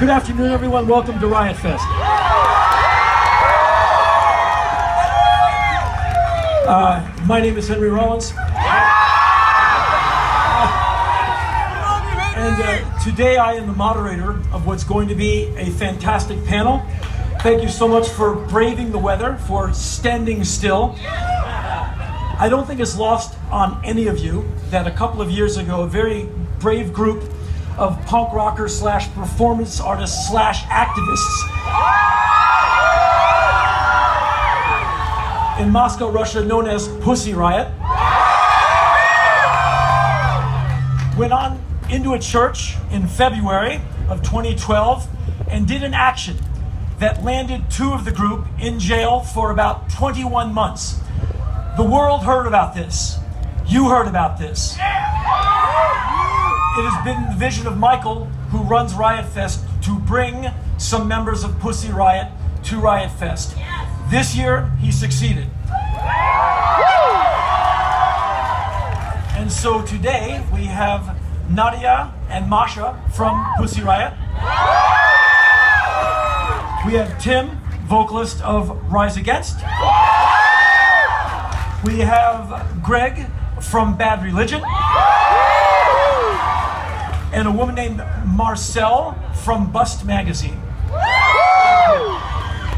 Good afternoon, everyone. Welcome to Riot Fest. My name is Henry Rollins. And today I am the moderator of what's going to be a fantastic panel. Thank you so much for braving the weather, for standing still. I don't think it's lost on any of you that a couple of years ago, a very brave group of punk rockers slash performance artists slash activists in Moscow, Russia, known as Pussy Riot, went on into a church in February of 2012 and did an action that landed two of the group in jail for about 21 months. The world heard about this. You heard about this. It has been the vision of Michael, who runs Riot Fest, to bring some members of Pussy Riot to Riot Fest. This year, he succeeded. And so today, we have Nadia and Masha from Pussy Riot. We have Tim, vocalist of Rise Against. We have Greg from Bad Religion. And a woman named Marcel from Bust Magazine.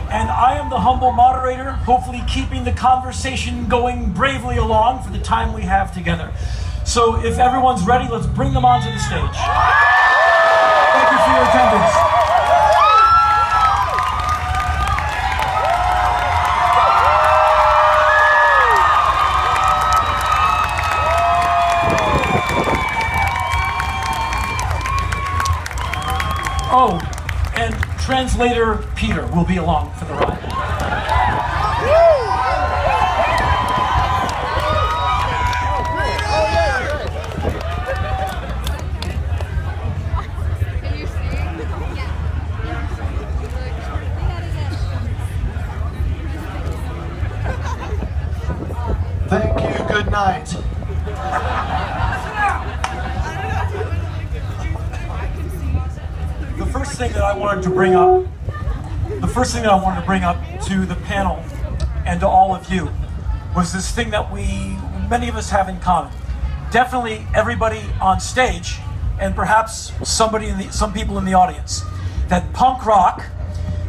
And I am the humble moderator, hopefully keeping the conversation going bravely along for the time we have together. So if everyone's ready, let's bring them onto the stage. Thank you for your attendance. Oh, and translator Peter will be along for the ride. Thank you, good night. The first thing that I wanted to bring up to the panel and to all of you was this thing that many of us have in common. Definitely everybody on stage, and perhaps some people in the audience, that punk rock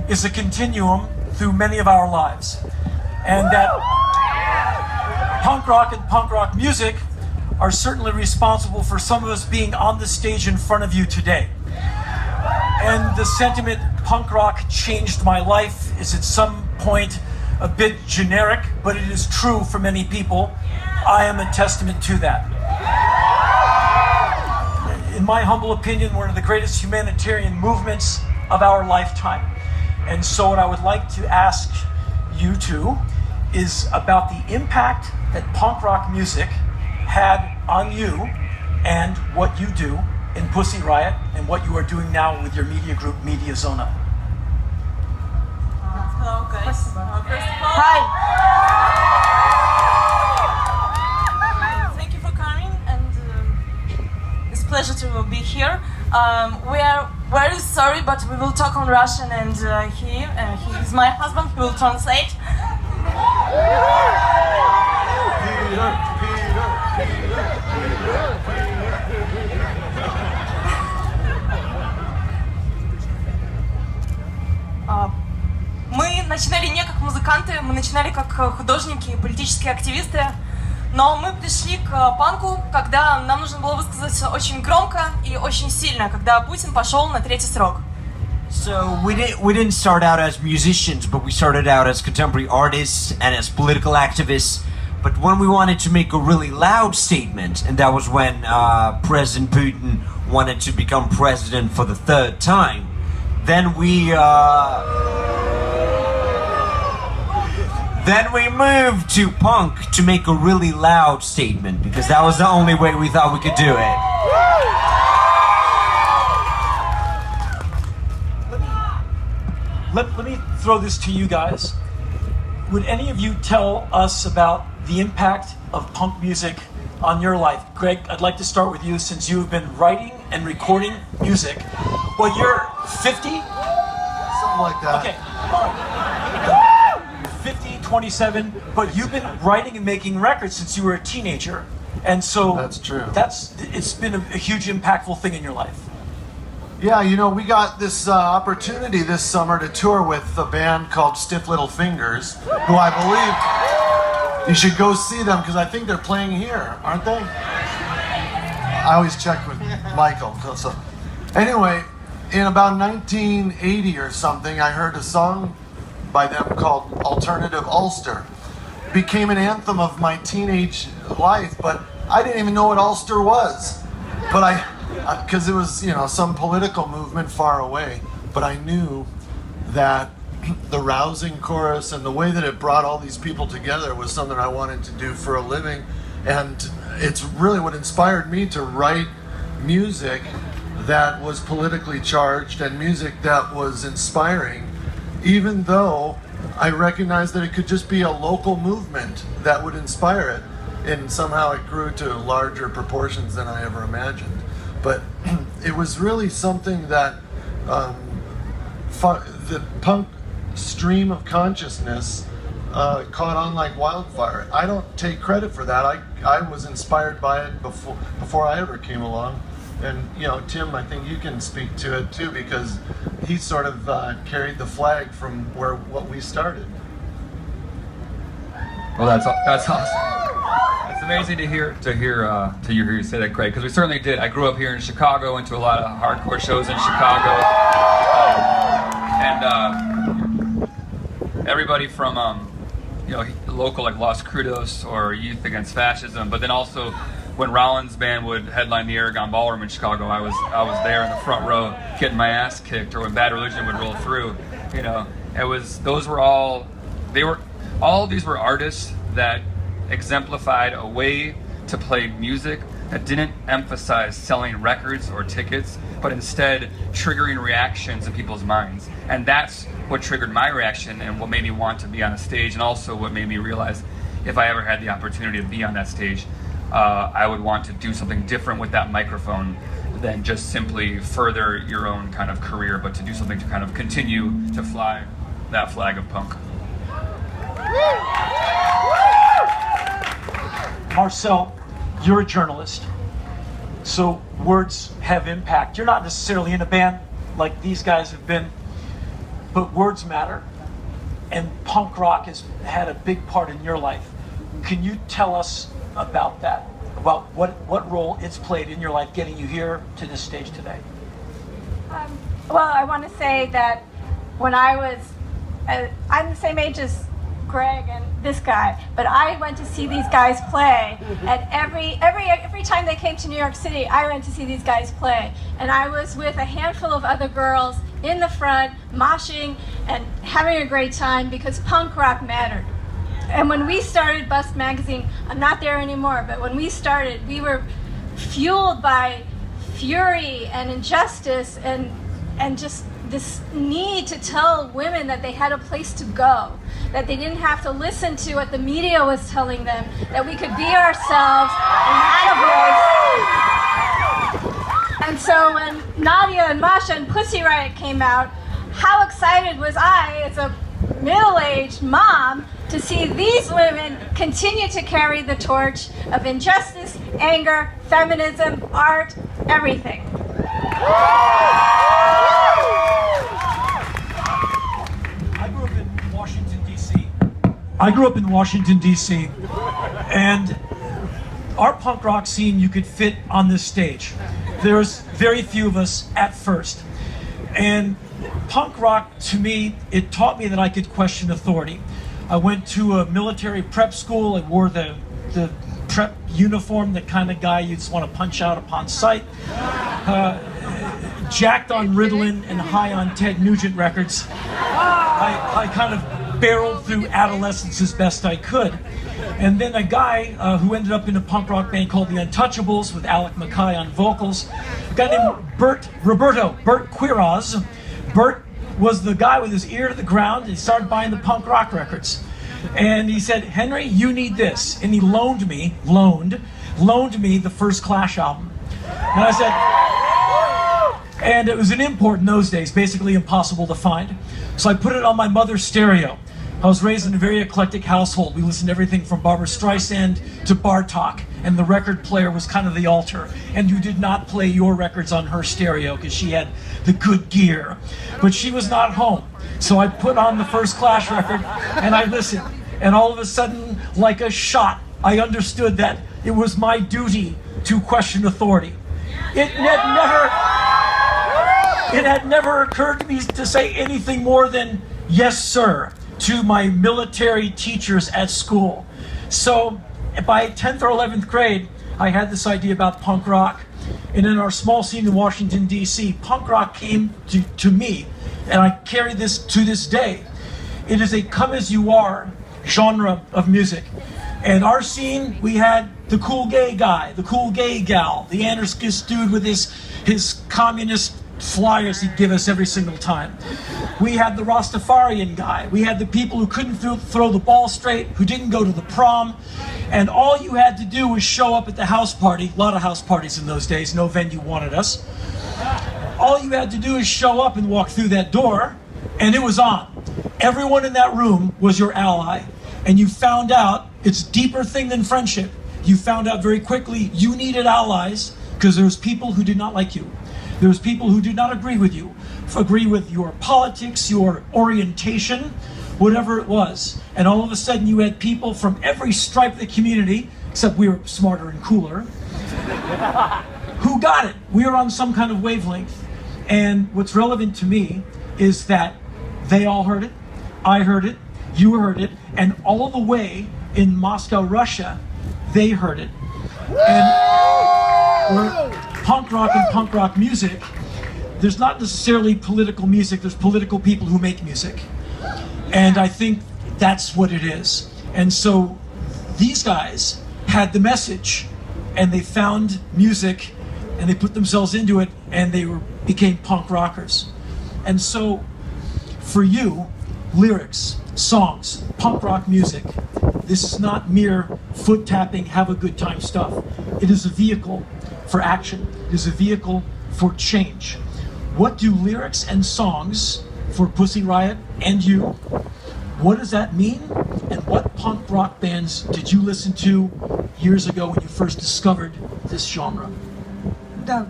is a continuum through many of our lives. And that punk rock and punk rock music are certainly responsible for some of us being on the stage in front of you today. And the sentiment, punk rock changed my life, is at some point a bit generic, but it is true for many people. I am a testament to that. In my humble opinion, one of the greatest humanitarian movements of our lifetime. And so what I would like to ask you two is about the impact that punk rock music had on you and what you do in Pussy Riot and what you are doing now with your media group, Media Zona. Hello guys. First of all, Hi. Thank you for coming, and it's a pleasure to be here. We are very sorry, but we will talk on Russian, and he is my husband. He will translate. Мы начинали не как музыканты, мы начинали как художники и политические активисты, но мы пришли к панку, когда нам нужно было высказаться очень громко и очень сильно, когда Путин пошел на третий срок. So we didn't start out as musicians, but we started out as contemporary artists and as political activists. But when we wanted to make a really loud statement, and that was when President Putin wanted to become president for the third time, then we moved to punk to make a really loud statement, because that was the only way we thought we could do it. Let me throw this to you guys. Would any of you tell us about the impact of punk music on your life? Greg, I'd like to start with you, since you have been writing and recording music. Well, you're 50? Something like that. Okay. All right. You're 50, 27, but you've been writing and making records since you were a teenager. And so That's true. It's been a huge impactful thing in your life. Yeah, you know, we got this opportunity this summer to tour with a band called Stiff Little Fingers, who I believe you should go see them because I think they're playing here, aren't they? I always check with Michael. So, anyway, in about 1980 or something, I heard a song by them called Alternative Ulster. Became an anthem of my teenage life, but I didn't even know what Ulster was. But because it was, you know, some political movement far away, but I knew that the rousing chorus and the way that it brought all these people together was something I wanted to do for a living. And it's really what inspired me to write music that was politically charged and music that was inspiring, even though I recognized that it could just be a local movement that would inspire it. And somehow it grew to larger proportions than I ever imagined. But it was really something that the punk stream of consciousness caught on like wildfire. I don't take credit for that. I was inspired by it before I ever came along. And, you know, Tim, I think you can speak to it too, because he sort of carried the flag from what we started. Well, that's awesome. It's amazing to hear you say that, Craig, because we certainly did. I grew up here in Chicago, went to a lot of hardcore shows in Chicago, and everybody from local like Los Crudos or Youth Against Fascism, but then also when Rollins' band would headline the Aragon Ballroom in Chicago, I was there in the front row getting my ass kicked, or when Bad Religion would roll through. You know, all of these were artists that exemplified a way to play music that didn't emphasize selling records or tickets, but instead triggering reactions in people's minds. And that's what triggered my reaction and what made me want to be on a stage, and also what made me realize if I ever had the opportunity to be on that stage, I would want to do something different with that microphone than just simply further your own kind of career, but to do something to kind of continue to fly that flag of punk. Marcel, you're a journalist, so words have impact. You're not necessarily in a band like these guys have been, but words matter, and punk rock has had a big part in your life. Can you tell us about that, about what role it's played in your life getting you here to this stage today? Well, I want to say that when I'm the same age as Greg and this guy, but I went to see these guys play, and every time they came to New York City, I went to see these guys play, and I was with a handful of other girls in the front, moshing and having a great time because punk rock mattered. And when we started Bust Magazine, I'm not there anymore, but when we started, we were fueled by fury and injustice and just this need to tell women that they had a place to go, that they didn't have to listen to what the media was telling them, that we could be ourselves and had a voice. And so when Nadia and Masha and Pussy Riot came out, how excited was I as a middle-aged mom to see these women continue to carry the torch of injustice, anger, feminism, art, everything. I grew up in Washington, D.C., and our punk rock scene you could fit on this stage. There's very few of us at first. And punk rock, to me, it taught me that I could question authority. I went to a military prep school. I wore the prep uniform, the kind of guy you just want to punch out upon sight. Jacked on Ritalin and high on Ted Nugent records. I kind of barreled through adolescence as best I could. And then a guy who ended up in a punk rock band called the Untouchables with Alec Mackay on vocals, a guy named Bert Quiroz. Bert was the guy with his ear to the ground, and he started buying the punk rock records. And he said, "Henry, you need this." And he loaned me the first Clash album. And I said, And it was an import in those days, basically impossible to find. So I put it on my mother's stereo. I was raised in a very eclectic household. We listened to everything from Barbra Streisand to Bartok, and the record player was kind of the altar. And you did not play your records on her stereo because she had the good gear. But she was not home. So I put on the First Class record and I listened. And all of a sudden, like a shot, I understood that it was my duty to question authority. It had never occurred to me to say anything more than yes, sir, to my military teachers at school. So by 10th or 11th grade, I had this idea about punk rock. And in our small scene in Washington, D.C., punk rock came to me, and I carry this to this day. It is a come-as-you-are genre of music. And our scene, we had the cool gay guy, the cool gay gal, the anarchist dude with his communist flyers he'd give us every single time. We had the Rastafarian guy. We had the people who couldn't throw the ball straight, who didn't go to the prom. And all you had to do was show up at the house party. A lot of house parties in those days. No venue wanted us. All you had to do is show up and walk through that door, and it was on. Everyone in that room was your ally. And you found out it's a deeper thing than friendship. You found out very quickly you needed allies because there was people who did not like you. There was people who did not agree with you, agree with your politics, your orientation, whatever it was. And all of a sudden you had people from every stripe of the community, except we were smarter and cooler, who got it. We were on some kind of wavelength. And what's relevant to me is that they all heard it, I heard it, you heard it, and all the way in Moscow, Russia, they heard it. And punk rock and punk rock music, there's not necessarily political music, there's political people who make music. And I think that's what it is. And so these guys had the message, and they found music, and they put themselves into it, and they became punk rockers. And so for you, lyrics, songs, punk rock music, this is not mere foot tapping, have a good time stuff. It is a vehicle for action. It is a vehicle for change. What do lyrics and songs for Pussy Riot and you, what does that mean? And what punk rock bands did you listen to years ago when you first discovered this genre? Да,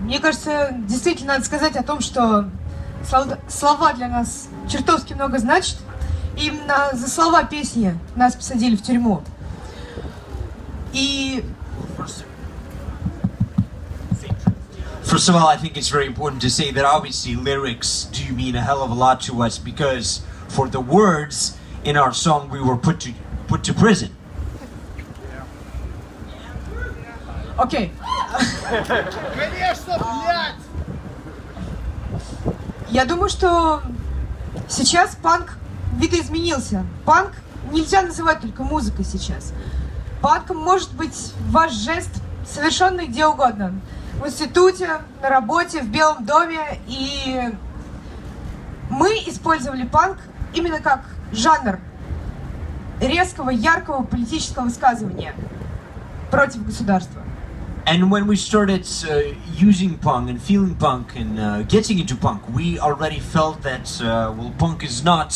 мне кажется, действительно надо сказать о том, что слова для нас чертовски много значат. Именно за слова песни нас посадили в тюрьму. И First of all, I think it's very important to say that obviously lyrics do mean a hell of a lot to us because for the words in our song we were put to prison. окей. Я думаю, что сейчас панк видоизменился. Панк нельзя называть только музыкой сейчас. Панком может быть ваш жест, совершенный где угодно. В институте, на работе, в Белом доме. И мы использовали панк именно как жанр резкого, яркого политического высказывания против государства. And when we started using punk and feeling punk and getting into punk, we already felt that well, punk is not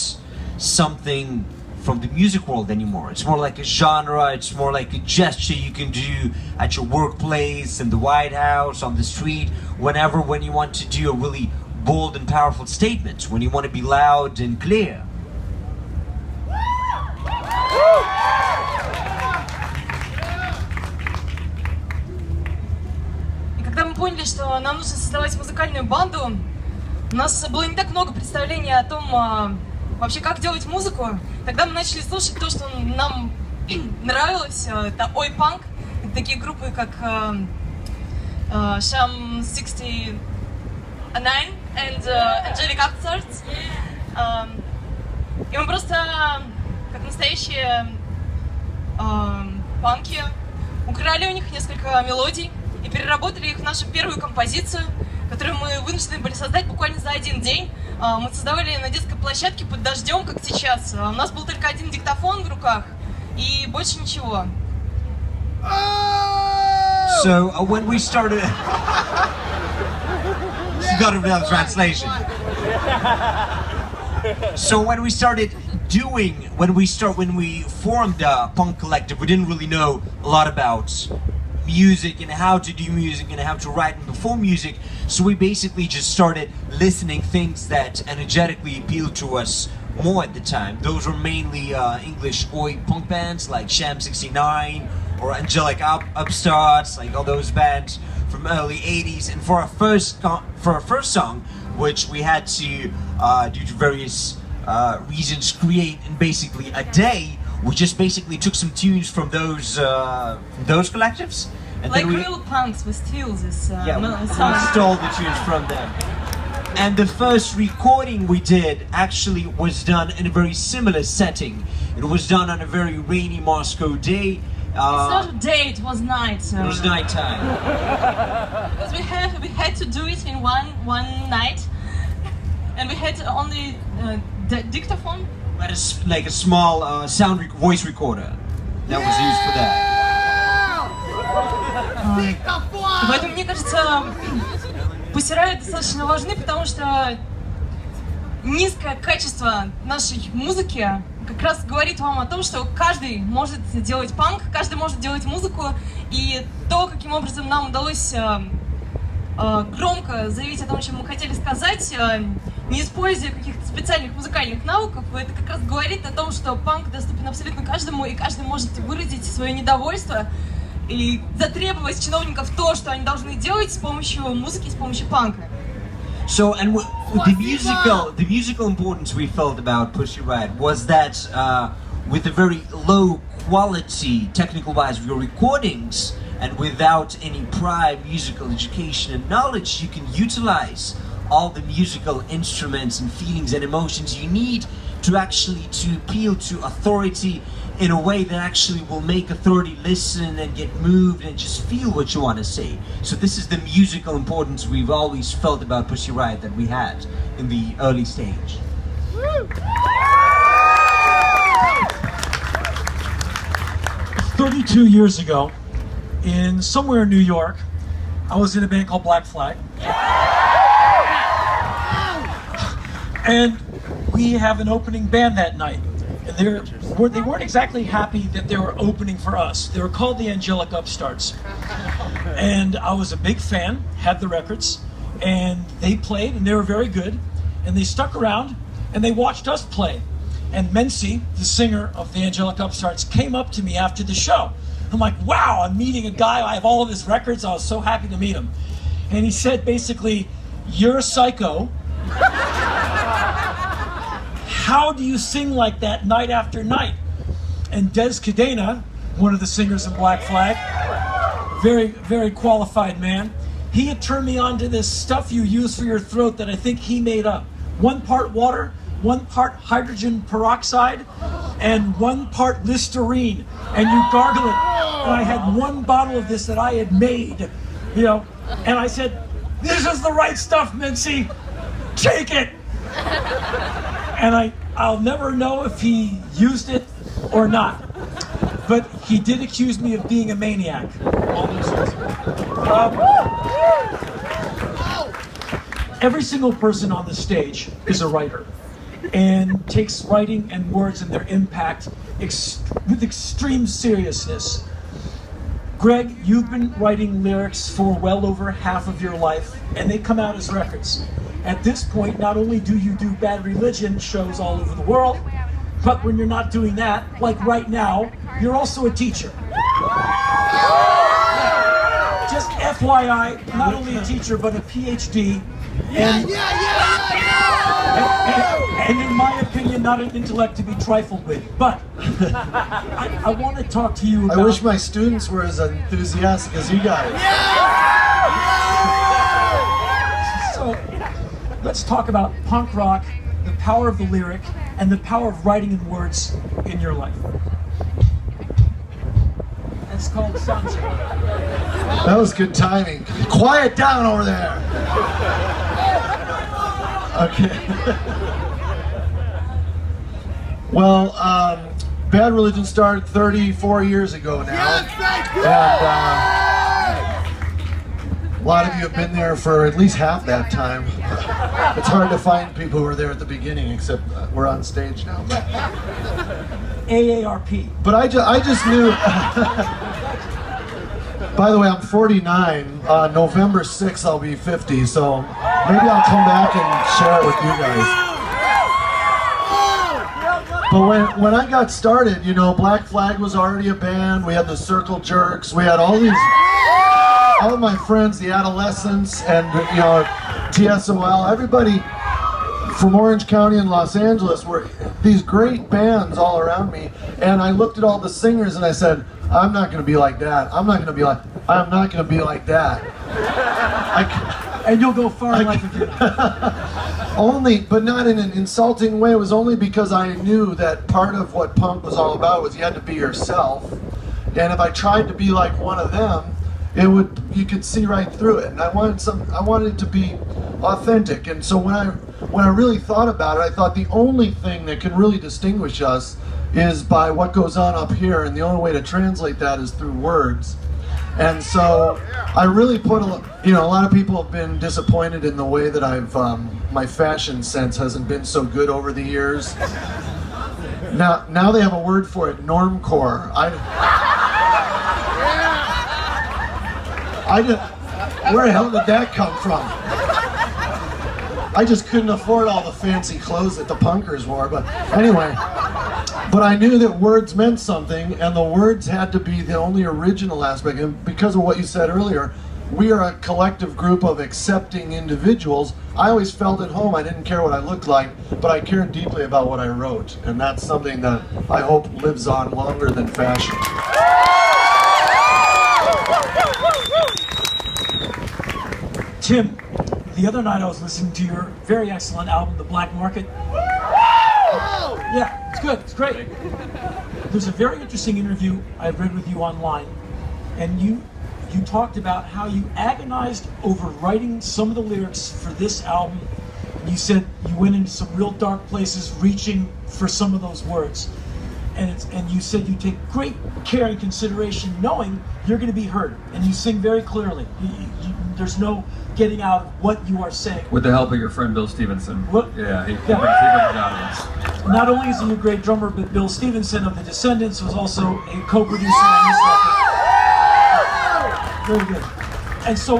something from the music world anymore. It's more like a genre, it's more like a gesture you can do at your workplace, in the White House, on the street, when you want to do a really bold and powerful statement, when you want to be loud and clear. И когда мы поняли, что нам нужно создавать музыкальную банду, у нас было не так много представлений о том, вообще как делать музыку. Тогда мы начали слушать то, что нам нравилось. Это ой-панк, такие группы, как Sham 69 and Angelic Upstarts. И мы просто, как настоящие панки, украли у них несколько мелодий и переработали их в нашу первую композицию, которую мы вынуждены были создать буквально за один день. Мы создавали на детской площадке под дождем, как сейчас. У нас был только один диктофон в руках и больше ничего. So when we started forgot about the translation. So when we formed the punk collective, we didn't really know a lot about music and how to do music and how to write and perform music. So we basically just started listening things that energetically appealed to us more at the time. Those were mainly English oi punk bands like Sham 69 or Angelic Upstarts, like all those bands from early 80s. And for our first song, which we had to, due to various reasons, create in basically a day, we just basically took some tunes from those collectives. And Like then real punks, we steal this we song. stole the tunes from them. And the first recording we did actually was done in a very similar setting. It was done on a very rainy Moscow day. It's not a day, it was night. It was nighttime. Because we had to do it in one night, and we had only the dictaphone. We had a small voice recorder that was used for that. Поэтому, мне кажется, Pussy Riot достаточно важны, потому что низкое качество нашей музыки как раз говорит вам о том, что каждый может делать панк, каждый может делать музыку, и то, каким образом нам удалось громко заявить о том, чем мы хотели сказать, не используя каких-то специальных музыкальных навыков, это как раз говорит о том, что панк доступен абсолютно каждому, и каждый может выразить свое недовольство и затребовать с чиновников то, что они должны делать с помощью музыки, с помощью панка. So, and the musical importance we felt about Pussy Riot was that with a very low quality, technical-wise, of your recordings, and without any prior musical education and knowledge, you can utilize all the musical instruments and feelings and emotions you need to appeal to authority in a way that actually will make authority listen and get moved and just feel what you want to say. So this is the musical importance we've always felt about Pussy Riot that we had in the early stage. 32 years ago, in somewhere in New York, I was in a band called Black Flag. And we have an opening band that night. And they weren't exactly happy that they were opening for us. They were called the Angelic Upstarts. And I was a big fan, had the records, and they played, and they were very good. And they stuck around, and they watched us play. And Mency, the singer of the Angelic Upstarts, came up to me after the show. I'm like, wow, I'm meeting a guy, I have all of his records, I was so happy to meet him. And he said basically, you're a psycho. How do you sing like that night after night? And Des Cadena, one of the singers in Black Flag, very, very qualified man, he had turned me on to this stuff you use for your throat that I think he made up. 1 part water, 1 part hydrogen peroxide, and 1 part Listerine, and you gargle it. And I had 1 bottle of this that I had made, and I said, this is the right stuff, Mincy, take it. And I'll never know if he used it or not, but he did accuse me of being a maniac. All those things. Every single person on the stage is a writer and takes writing and words and their impact with extreme seriousness. Greg, you've been writing lyrics for well over half of your life, and they come out as records. At this point, not only do you do Bad Religion shows all over the world, but when you're not doing that, like right now, you're also a teacher. Just FYI, not only a teacher, but a PhD. And in my opinion, not an intellect to be trifled with. But I want to talk to you about... I wish my students were as enthusiastic as you guys. So, let's talk about punk rock, the power of the lyric, and the power of writing in words in your life. It's called Sunset. That was good timing. Quiet down over there. Okay. Well, Bad Religion started 34 years ago now. And A lot of you have been there for at least half that time. It's hard to find people who were there at the beginning, except we're on stage now. AARP. But I just knew. By the way, I'm 49. November 6th, I'll be 50. So maybe I'll come back and share it with you guys. But when I got started, you know, Black Flag was already a band. We had the Circle Jerks. We had all of my friends, the Adolescents, and you know, TSOL. Everybody from Orange County and Los Angeles were these great bands all around me. And I looked at all the singers and I said, I'm not going to be like that. I'm not going to be like that. And you'll go far in life again. Only, but not in an insulting way. It was only because I knew that part of what punk was all about was you had to be yourself. And if I tried to be like one of them, you could see right through it. And I wanted it to be authentic. And so when I really thought about it, I thought the only thing that can really distinguish us is by what goes on up here, and the only way to translate that is through words. And so I really put a lot of people have been disappointed in the way that my fashion sense hasn't been so good over the years. Now they have a word for it, normcore. Where the hell did that come from? I just couldn't afford all the fancy clothes that the punkers wore, but anyway. But I knew that words meant something, and the words had to be the only original aspect. And because of what you said earlier, we are a collective group of accepting individuals. I always felt at home. I didn't care what I looked like, but I cared deeply about what I wrote. And that's something that I hope lives on longer than fashion. Tim, the other night I was listening to your very excellent album, The Black Market. Yeah, it's good, it's great. There's a very interesting interview I read with you online, and you talked about how you agonized over writing some of the lyrics for this album. You said you went into some real dark places reaching for some of those words. And you said you take great care and consideration knowing you're going to be heard, and you sing very clearly. There's no getting out of what you are saying. With the help of your friend Bill Stevenson. What? Yeah, he brings it out of us. Not only is he a great drummer, but Bill Stevenson of the Descendants was also a co-producer on this record. Very good. And so